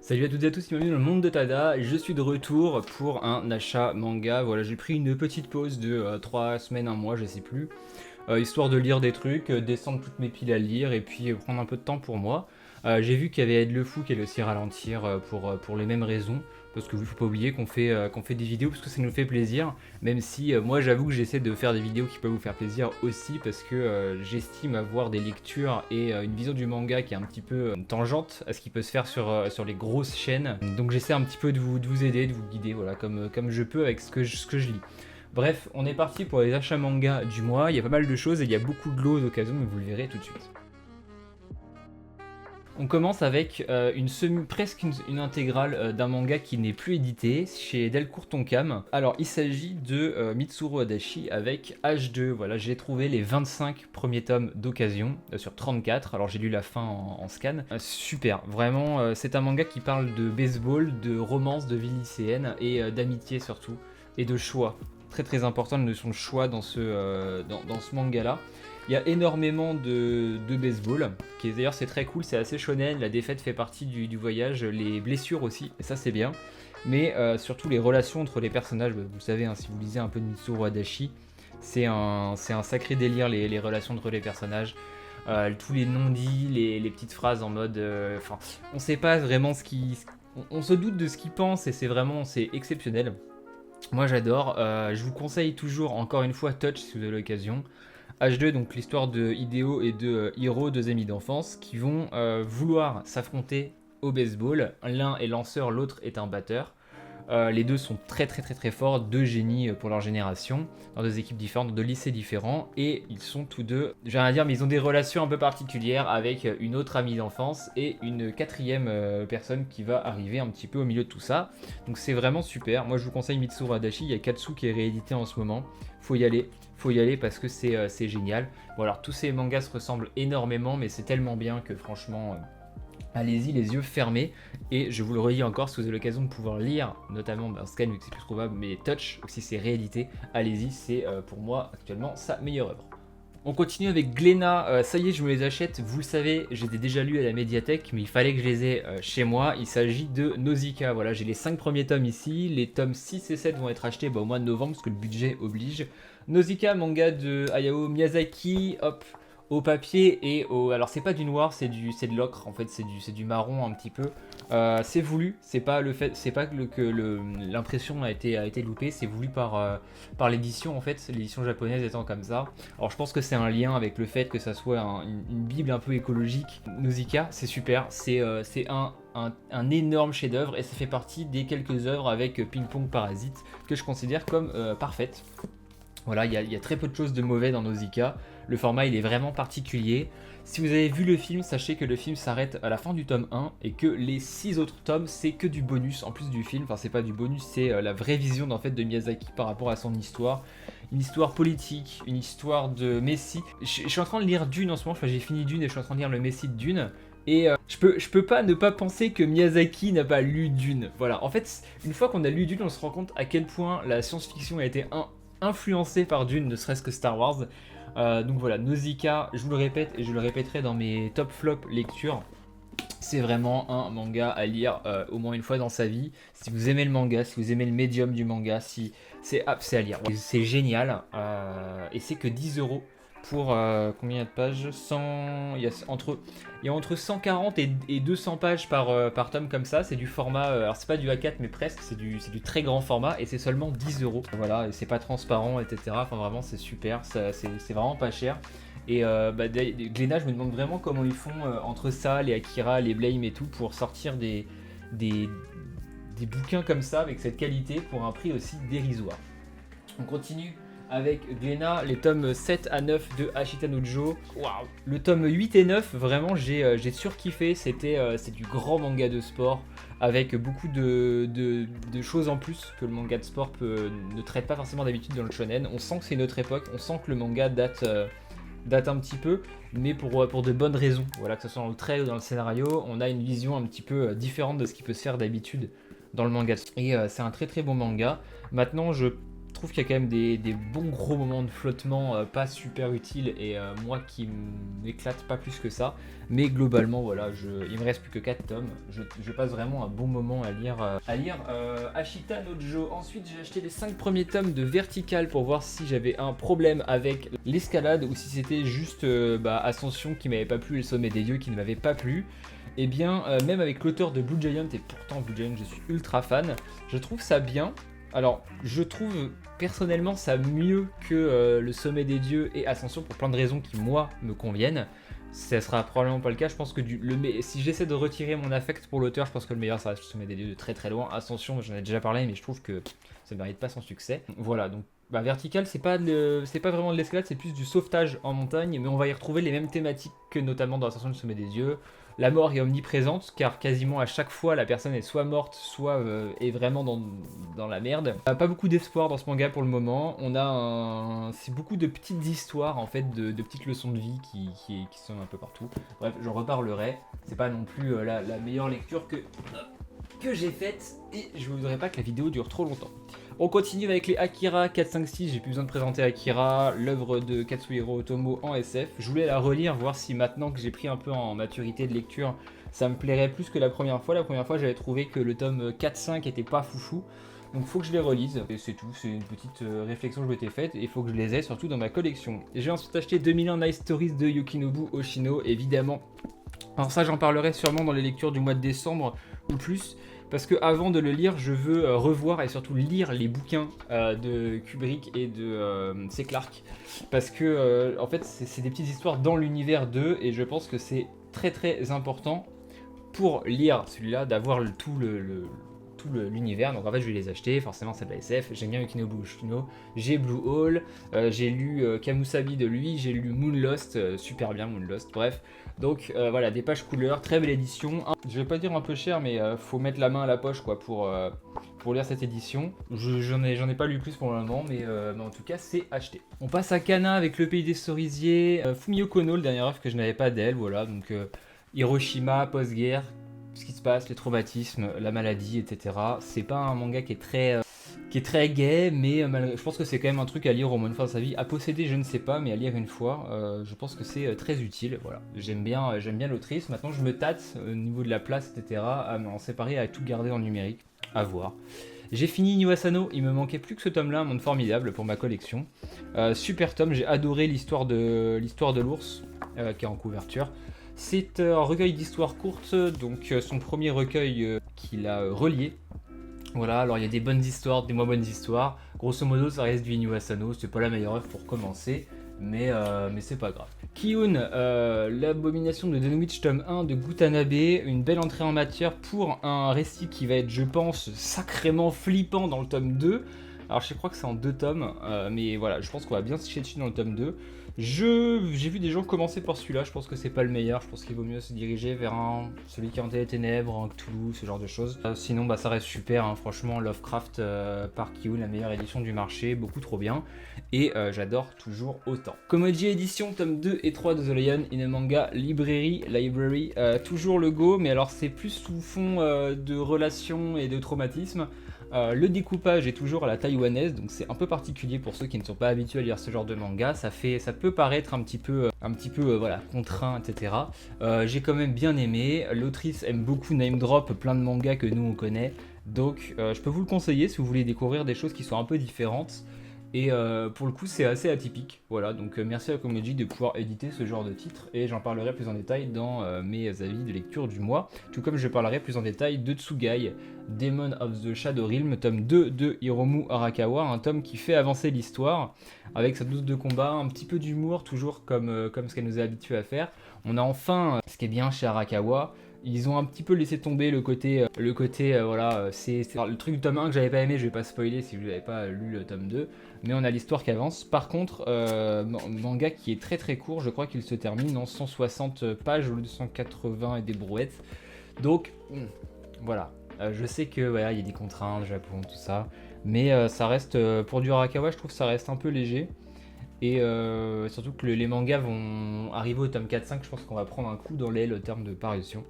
Salut à toutes et à tous, bienvenue dans le monde de Tada. Je suis de retour pour un achat manga. Voilà, j'ai pris une petite pause de 3 semaines, un mois, je sais plus, histoire de lire des trucs, descendre toutes mes piles à lire et puis prendre un peu de temps pour moi. J'ai vu qu'il y avait Ed le Fou qui allait aussi ralentir pour les mêmes raisons. Parce que faut pas oublier qu'on fait des vidéos parce que ça nous fait plaisir. Même si moi j'avoue que j'essaie de faire des vidéos qui peuvent vous faire plaisir aussi parce que j'estime avoir des lectures et une vision du manga qui est un petit peu tangente à ce qui peut se faire sur les grosses chaînes. Donc j'essaie un petit peu de vous aider, de vous guider, voilà, comme je peux avec ce que je lis. Bref, on est parti pour les achats manga du mois. Il y a pas mal de choses et il y a beaucoup de lots d'occasion, mais vous le verrez tout de suite. On commence avec presque une intégrale d'un manga qui n'est plus édité chez Delcourt Tonkam. Alors il s'agit de Mitsuru Adachi avec H2. Voilà, j'ai trouvé les 25 premiers tomes d'occasion sur 34. Alors j'ai lu la fin en scan. Super, vraiment, c'est un manga qui parle de baseball, de romance, de vie lycéenne et d'amitié surtout, et de choix. Très très important la notion de choix dans dans ce manga-là. Il y a énormément de baseball, qui d'ailleurs c'est très cool, c'est assez shonen, la défaite fait partie du voyage, les blessures aussi, et ça c'est bien. Mais surtout les relations entre les personnages, vous le savez, hein, si vous lisez un peu de Mitsuru Adachi, c'est un sacré délire les relations entre les personnages. Tous les non-dits, les petites phrases en mode... on sait pas vraiment ce qui... On se doute de ce qu'ils pensent et c'est exceptionnel. Moi j'adore, je vous conseille toujours, encore une fois, Touch si vous avez l'occasion. H2, donc l'histoire de Hideo et de Hiro, deux amis d'enfance, qui vont vouloir s'affronter au baseball. L'un est lanceur, l'autre est un batteur. Les deux sont très forts, deux génies pour leur génération, dans deux équipes différentes, dans deux lycées différents, et ils sont tous deux, j'ai rien à dire, mais ils ont des relations un peu particulières avec une autre amie d'enfance et une quatrième personne qui va arriver un petit peu au milieu de tout ça. Donc c'est vraiment super. Moi je vous conseille Mitsuru Adachi, il y a Katsu qui est réédité en ce moment, faut y aller parce que c'est génial. Bon alors tous ces mangas se ressemblent énormément, mais c'est tellement bien que franchement... allez-y les yeux fermés, et je vous le redis encore, si vous avez l'occasion de pouvoir lire, notamment Scan vu que c'est plus trouvable, mais Touch, aussi c'est réédité, allez-y, c'est pour moi actuellement sa meilleure œuvre. On continue avec Glénat, ça y est je me les achète, vous le savez, je les ai déjà lus à la médiathèque, mais il fallait que je les ai chez moi, il s'agit de Nausicaa, voilà, j'ai les 5 premiers tomes ici, les tomes 6 et 7 vont être achetés au mois de novembre, parce que le budget oblige. Nausicaa, manga de Hayao Miyazaki, hop, au papier et au... Alors c'est pas du noir, c'est de l'ocre, en fait c'est du marron un petit peu. C'est voulu, c'est pas que l'impression a été loupée, c'est voulu par l'édition en fait, l'édition japonaise étant comme ça. Alors je pense que c'est un lien avec le fait que ça soit une bible un peu écologique. Nausicaa, c'est super, c'est un énorme chef-d'œuvre et ça fait partie des quelques œuvres avec Ping Pong Parasite que je considère comme parfaites. Voilà, il y a très peu de choses de mauvais dans Nausicaa. Le format, il est vraiment particulier. Si vous avez vu le film, sachez que le film s'arrête à la fin du tome 1 et que les 6 autres tomes, c'est que du bonus en plus du film. Enfin, c'est pas du bonus, c'est la vraie vision en fait, de Miyazaki par rapport à son histoire. Une histoire politique, une histoire de Messie. Je suis en train de lire Dune en ce moment, enfin, j'ai fini Dune et je suis en train de lire le Messie de Dune. Et je peux pas ne pas penser que Miyazaki n'a pas lu Dune. Voilà, en fait, une fois qu'on a lu Dune, on se rend compte à quel point la science-fiction a été influencé par Dune, ne serait-ce que Star Wars. Donc voilà, Nausicaa, je vous le répète et je le répéterai dans mes top flop lectures. C'est vraiment un manga à lire au moins une fois dans sa vie. Si vous aimez le manga, si vous aimez le médium du manga, si c'est à lire. C'est génial et c'est que 10 € pour combien il y a de pages 100, il y a entre 140 et 200 pages par tome comme ça. C'est du format, alors c'est pas du A4 mais presque, c'est du très grand format et c'est seulement 10 €. Voilà, et c'est pas transparent, etc. Enfin vraiment c'est super, c'est vraiment pas cher. Et Glénat, je me demande vraiment comment ils font entre ça, les Akira, les Blame et tout, pour sortir des bouquins comme ça avec cette qualité pour un prix aussi dérisoire. On continue avec Glénat, les tomes 7 à 9 de Ashita no Joe. Waouh. Le tome 8 et 9, vraiment j'ai surkiffé, c'est du grand manga de sport avec beaucoup de choses en plus que le manga de sport ne traite pas forcément d'habitude dans le shonen. On sent que c'est une autre époque, on sent que le manga date un petit peu, mais pour de bonnes raisons. Voilà, que ce soit dans le trait ou dans le scénario, on a une vision un petit peu différente de ce qui peut se faire d'habitude dans le manga. Et c'est un très bon manga. Maintenant, trouve qu'il y a quand même des bons gros moments de flottement pas super utiles et moi qui m'éclate pas plus que ça. Mais globalement, voilà, il me reste plus que 4 tomes. Je passe vraiment un bon moment à lire Ashita no Joe. Ensuite, j'ai acheté les 5 premiers tomes de Vertical pour voir si j'avais un problème avec l'escalade ou si c'était juste Ascension qui m'avait pas plu et le Sommet des Dieux qui ne m'avait pas plu. Et bien, même avec l'auteur de Blue Giant, et pourtant Blue Giant, je suis ultra fan, je trouve ça bien. Alors, je trouve personnellement ça mieux que le Sommet des Dieux et Ascension pour plein de raisons qui, moi, me conviennent. Ça sera probablement pas le cas. Je pense que si j'essaie de retirer mon affect pour l'auteur, je pense que le meilleur ça reste le Sommet des Dieux de très très loin. Ascension, j'en ai déjà parlé, mais je trouve que ça ne mérite pas son succès. Voilà, donc Vertical, c'est pas vraiment de l'escalade, c'est plus du sauvetage en montagne, mais on va y retrouver les mêmes thématiques que notamment dans Ascension du Sommet des Dieux. La mort est omniprésente car quasiment à chaque fois la personne est soit morte, soit est vraiment dans la merde. Pas beaucoup d'espoir dans ce manga pour le moment. C'est beaucoup de petites histoires en fait, de petites leçons de vie qui sont un peu partout. Bref, j'en reparlerai. C'est pas non plus la meilleure lecture que j'ai faite et je voudrais pas que la vidéo dure trop longtemps. On continue avec les Akira 4, 5, 6, j'ai plus besoin de présenter Akira, l'œuvre de Katsuhiro Otomo en SF. Je voulais la relire, voir si maintenant que j'ai pris un peu en maturité de lecture, ça me plairait plus que la première fois. La première fois, j'avais trouvé que le tome 4-5 était pas foufou, donc faut que je les relise. Et c'est tout, c'est une petite réflexion que je m'étais faite et il faut que je les ai surtout dans ma collection. J'ai ensuite acheté 2001 Nice Stories de Yukinobu Oshino, évidemment. Alors ça, j'en parlerai sûrement dans les lectures du mois de décembre ou plus. Parce que avant de le lire, je veux revoir et surtout lire les bouquins de Kubrick et de C. Clarke. Parce que en fait, c'est des petites histoires dans l'univers d'eux et je pense que c'est très très important pour lire celui-là d'avoir tout l'univers. Donc en fait, je vais les acheter. Forcément, c'est de la SF. J'aime bien Yukinobu Oshino. J'ai Blue Hole. J'ai lu Kamusabi de lui. J'ai lu Moonlost. Super bien Moonlost. Bref. Donc voilà, des pages couleurs, très belle édition. Je vais pas dire un peu cher, mais faut mettre la main à la poche quoi pour lire cette édition. J'en ai pas lu plus pour le moment, mais en tout cas c'est acheté. On passe à Kana avec Le Pays des Cerisiers, Fumio Kono, le dernier œuvre que je n'avais pas d'elle, voilà. Donc Hiroshima, post-guerre, ce qui se passe, les traumatismes, la maladie, etc. C'est pas un manga qui est très gai, mais je pense que c'est quand même un truc à lire au moins une fois dans sa vie. À posséder, je ne sais pas, mais à lire une fois, je pense que c'est très utile. Voilà. J'aime bien l'autrice. Maintenant, je me tâte au niveau de la place, etc., à m'en séparer, à tout garder en numérique. À voir. J'ai fini New Asano, il me manquait plus que ce tome-là, un monde formidable pour ma collection. Super tome, j'ai adoré l'histoire de l'ours qui est en couverture. C'est un recueil d'histoires courtes, donc son premier recueil qu'il a relié. Voilà, alors il y a des bonnes histoires, des moins bonnes histoires. Grosso modo, ça reste du New Asano, c'est pas la meilleure œuvre pour commencer, mais c'est pas grave. Kiyun, l'abomination de Dunwich tome 1 de Gutanabe, une belle entrée en matière pour un récit qui va être, je pense, sacrément flippant dans le tome 2. Alors je crois que c'est en 2 tomes, mais voilà, je pense qu'on va bien se chier dessus dans le tome 2. J'ai vu des gens commencer par celui-là, je pense que c'est pas le meilleur, je pense qu'il vaut mieux se diriger vers celui qui est hanté les ténèbres, un Cthulhu, ce genre de choses. Sinon ça reste super, hein, franchement, Lovecraft par Kiyun, la meilleure édition du marché, beaucoup trop bien, et j'adore toujours autant. Komoji Edition, tome 2 et 3 de The Lion in a Manga Library, toujours le go, mais alors c'est plus sous fond de relations et de traumatisme. Le découpage est toujours à la taïwanaise, donc c'est un peu particulier pour ceux qui ne sont pas habitués à lire ce genre de manga. Ça peut paraître un petit peu voilà, contraint, etc. J'ai quand même bien aimé. L'autrice aime beaucoup name drop plein de mangas que nous on connaît, donc je peux vous le conseiller si vous voulez découvrir des choses qui sont un peu différentes. Et pour le coup, c'est assez atypique. Voilà, donc merci à Komoji de pouvoir éditer ce genre de titre. Et j'en parlerai plus en détail dans mes avis de lecture du mois. Tout comme je parlerai plus en détail de Tsugai, Demon of the Shadow Realm, tome 2 de Hiromu Arakawa. Un tome qui fait avancer l'histoire avec sa dose de combat, un petit peu d'humour, toujours comme ce qu'elle nous a habitués à faire. On a enfin, ce qui est bien chez Arakawa, ils ont un petit peu laissé tomber le côté voilà, c'est le truc du tome 1 que j'avais pas aimé, je vais pas spoiler si vous n'avez pas lu le tome 2, mais on a l'histoire qui avance. Par contre, manga qui est très très court, je crois qu'il se termine en 160 pages au lieu de 180 et des brouettes. Donc, voilà. Je sais que voilà, il y a des contraintes, Japon, tout ça, mais ça reste, pour du Arakawa, je trouve que ça reste un peu léger. Et surtout que les mangas vont arriver au tome 4-5, je pense qu'on va prendre un coup dans l'aile au terme de parution.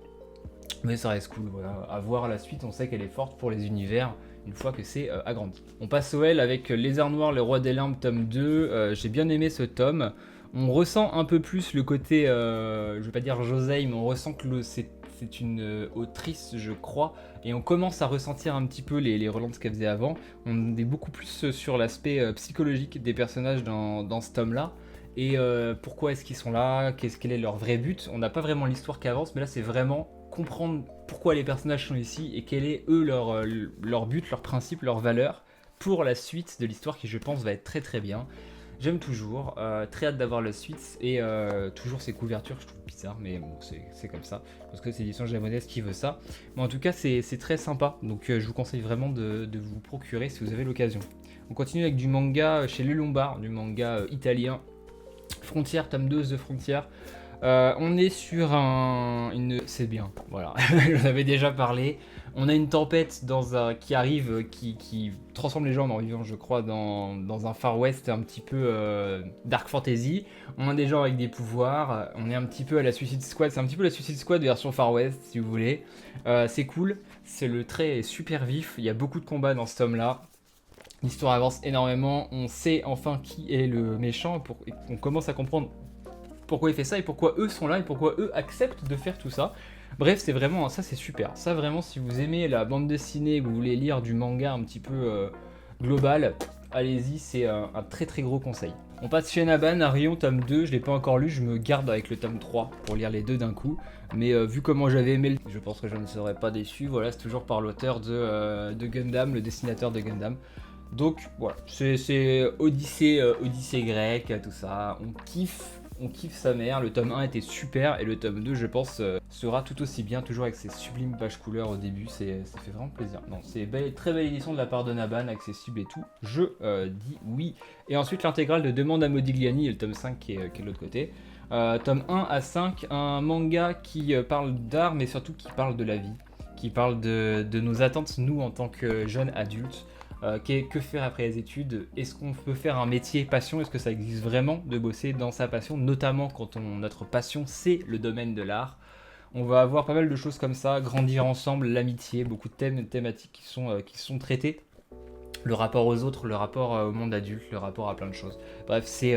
Mais ça reste cool, voilà. À voir la suite, on sait qu'elle est forte pour les univers une fois que c'est agrandi. On passe au L avec Lézard Noir, le Roi des Limbes, tome 2. J'ai bien aimé ce tome. On ressent un peu plus le côté, je vais pas dire Josei, mais on ressent que c'est une autrice, je crois, et on commence à ressentir un petit peu les relents de ce qu'elle faisait avant. On est beaucoup plus sur l'aspect psychologique des personnages dans ce tome-là. Et pourquoi est-ce qu'ils sont là, quel est leur vrai but. On n'a pas vraiment l'histoire qui avance, mais là c'est vraiment comprendre pourquoi les personnages sont ici et quel est eux leur but, leur principe, leur valeur pour la suite de l'histoire qui je pense va être très très bien. J'aime toujours, très hâte d'avoir la suite et toujours ces couvertures je trouve bizarres mais bon c'est comme ça parce que c'est l'édition japonaise qui veut ça. Mais en tout cas c'est très sympa donc je vous conseille vraiment de vous procurer si vous avez l'occasion. On continue avec du manga chez Le Lombard, du manga italien. Frontière, tome 2 de Frontière. On est sur c'est bien, voilà, j'en avais déjà parlé. On a une tempête qui arrive, qui transforme les gens en vivants, je crois, dans un Far West un petit peu dark fantasy. On a des gens avec des pouvoirs, on est un petit peu à la Suicide Squad, c'est un petit peu la Suicide Squad version Far West, si vous voulez. C'est cool, le trait est super vif, il y a beaucoup de combats dans ce tome-là. L'histoire avance énormément, on sait enfin qui est le méchant, on commence à comprendre pourquoi il fait ça et pourquoi eux sont là et pourquoi eux acceptent de faire tout ça. Bref, c'est vraiment, ça c'est super. Ça vraiment, si vous aimez la bande dessinée, que vous voulez lire du manga un petit peu global, allez-y, c'est un très très gros conseil. On passe chez Naban, Arion, tome 2, je l'ai pas encore lu, je me garde avec le tome 3 pour lire les deux d'un coup. Mais vu comment j'avais aimé, je pense que je ne serais pas déçu. Voilà, c'est toujours par l'auteur de Gundam, le dessinateur de Gundam. Donc voilà, c'est Odyssée grecque, tout ça, on kiffe sa mère, le tome 1 était super et le tome 2 je pense sera tout aussi bien, toujours avec ses sublimes pages couleurs au début, ça fait vraiment plaisir. Non, c'est très belle édition de la part de Naban, accessible et tout, je dis oui. Et ensuite l'intégrale de Demande à Modigliani et le tome 5 qui est de l'autre côté. Tome 1 à 5, un manga qui parle d'art mais surtout qui parle de la vie, qui parle de nos attentes nous en tant que jeunes adultes. Que faire après les études? Est-ce qu'on peut faire un métier passion? Est-ce que ça existe vraiment de bosser dans sa passion? Notamment quand notre passion c'est le domaine de l'art. On va avoir pas mal de choses comme ça, grandir ensemble, l'amitié, beaucoup de thématiques qui sont traitées. Le rapport aux autres, le rapport au monde adulte, le rapport à plein de choses. Bref, c'est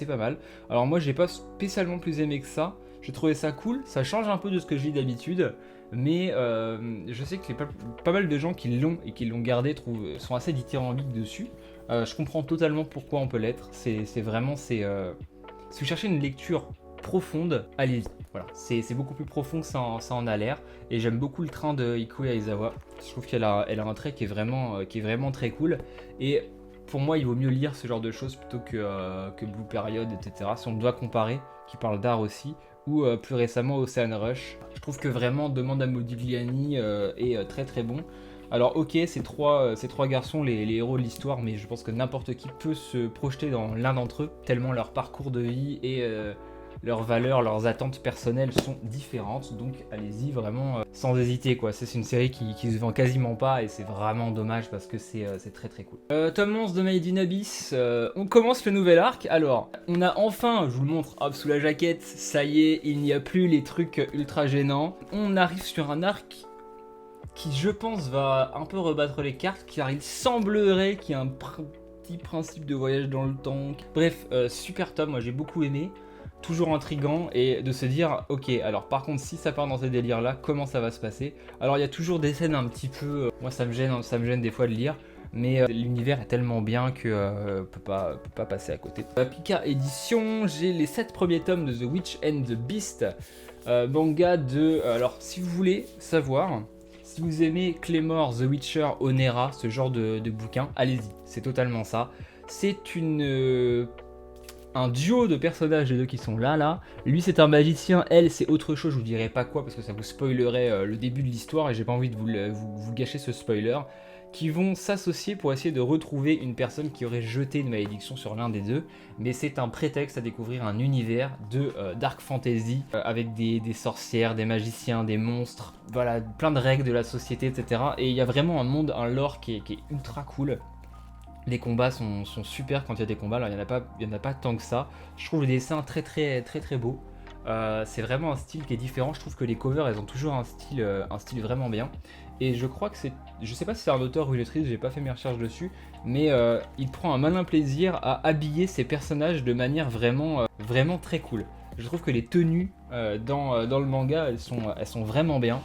pas mal. Alors moi j'ai pas spécialement plus aimé que ça. J'ai trouvé ça cool, ça change un peu de ce que je lis d'habitude. Mais je sais que pas mal de gens qui l'ont et qui l'ont gardé sont assez dithyrambiques dessus. Je comprends totalement pourquoi on peut l'être. C'est vraiment, si vous cherchez une lecture profonde, allez-y. Voilà, c'est beaucoup plus profond que ça en a l'air. Et j'aime beaucoup le train de Iko Aizawa. Je trouve qu'elle a un trait qui est vraiment très cool. Et pour moi, il vaut mieux lire ce genre de choses plutôt que Blue Period, etc. Si on doit comparer, qui parle d'art aussi. Ou plus récemment Ocean Rush. Je trouve que vraiment Demande à Modigliani est très très bon. Alors ok, ces trois garçons, les héros de l'histoire, mais je pense que n'importe qui peut se projeter dans l'un d'entre eux, tellement leur parcours de vie et leurs valeurs, leurs attentes personnelles sont différentes, donc allez-y vraiment sans hésiter quoi. C'est une série qui se vend quasiment pas et c'est vraiment dommage parce que c'est très très cool. Tome 11 de Made in Abyss, on commence le nouvel arc. Alors, on a enfin, je vous le montre, hop, sous la jaquette, ça y est, il n'y a plus les trucs ultra gênants. On arrive sur un arc qui je pense va un peu rebattre les cartes, car il semblerait qu'il y ait un petit principe de voyage dans le temps. Bref, super tome, moi j'ai beaucoup aimé. Toujours intriguant et de se dire ok, alors par contre si ça part dans ces délires là, comment ça va se passer? Alors il y a toujours des scènes un petit peu, moi ça me gêne des fois de lire, mais l'univers est tellement bien que peut pas passer à côté. Pika édition, j'ai les 7 premiers tomes de The Witch and the Beast, manga de, alors si vous voulez savoir, si vous aimez Claymore, The Witcher, Onera, ce genre de bouquin, allez-y, c'est totalement ça. C'est un duo de personnages les deux qui sont là. Lui c'est un magicien, elle c'est autre chose, je vous dirai pas quoi parce que ça vous spoilerait le début de l'histoire et j'ai pas envie de vous gâcher ce spoiler, qui vont s'associer pour essayer de retrouver une personne qui aurait jeté une malédiction sur l'un des deux, mais c'est un prétexte à découvrir un univers de dark fantasy avec des sorcières, des magiciens, des monstres, voilà, plein de règles de la société, etc. Et il y a vraiment un monde, un lore qui est ultra cool. Les combats sont super quand il y a des combats, alors il y en a pas tant que ça. Je trouve le dessin très très très très beau. C'est vraiment un style qui est différent. Je trouve que les covers, elles ont toujours un style vraiment bien. Et je crois que c'est, je sais pas si c'est un auteur ou une autrice, j'ai pas fait mes recherches dessus, mais il prend un malin plaisir à habiller ses personnages de manière vraiment très cool. Je trouve que les tenues dans le manga, elles sont vraiment bien.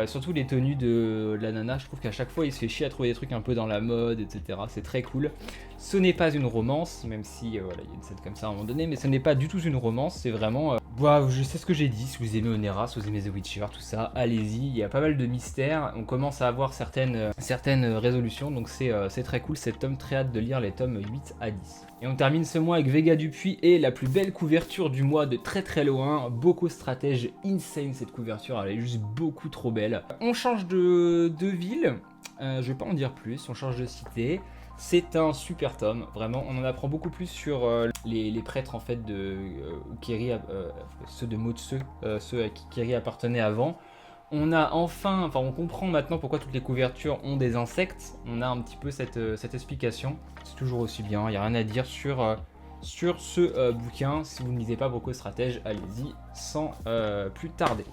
Surtout les tenues de la nana, je trouve qu'à chaque fois il se fait chier à trouver des trucs un peu dans la mode, etc. C'est très cool. Ce n'est pas une romance, même si voilà, il y a une scène comme ça à un moment donné, mais ce n'est pas du tout une romance, c'est vraiment... Waouh, je sais ce que j'ai dit, si vous aimez Onera, si vous aimez The Witcher, tout ça, allez-y, il y a pas mal de mystères, on commence à avoir certaines résolutions, donc c'est très cool, cet tome, très hâte de lire les tomes 8 à 10. Et on termine ce mois avec Vega Dupuis et la plus belle couverture du mois de très loin, Boko Stratège, insane cette couverture, elle est juste beaucoup trop belle. On change de ville, je vais pas en dire plus, on change de cité. C'est un super tome, vraiment, on en apprend beaucoup plus sur les prêtres en fait de Kiri, ceux de Motsu, ceux à qui Kiri appartenait avant. On a enfin, on comprend maintenant pourquoi toutes les couvertures ont des insectes, on a un petit peu cette explication, c'est toujours aussi bien, il n'y a rien à dire sur ce bouquin. Si vous ne lisez pas Boko Stratège, allez-y sans plus tarder.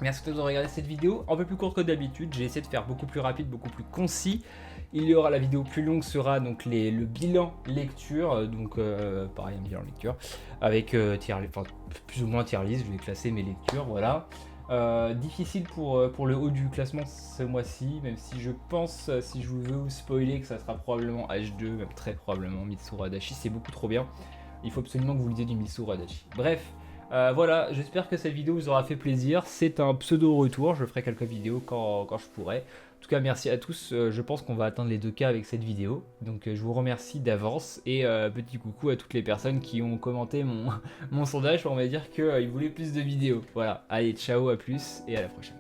Merci d'avoir regardé cette vidéo, un peu plus courte que d'habitude, j'ai essayé de faire beaucoup plus rapide, beaucoup plus concis. Il y aura la vidéo plus longue, sera donc le bilan lecture, donc pareil un bilan lecture, avec plus ou moins tier list, je vais classer mes lectures, voilà. Difficile pour le haut du classement ce mois-ci, même si je pense, si je vous veux vous spoiler, que ça sera probablement H2, même très probablement Mitsuru Adachi, c'est beaucoup trop bien. Il faut absolument que vous lisiez du Mitsuru Adachi. Bref. Voilà, j'espère que cette vidéo vous aura fait plaisir. C'est un pseudo retour, je ferai quelques vidéos quand je pourrai. En tout cas, merci à tous. Je pense qu'on va atteindre les 2K avec cette vidéo. Donc je vous remercie d'avance. Et petit coucou à toutes les personnes qui ont commenté mon sondage pour me dire qu'ils voulaient plus de vidéos. Voilà, allez, ciao, à plus et à la prochaine.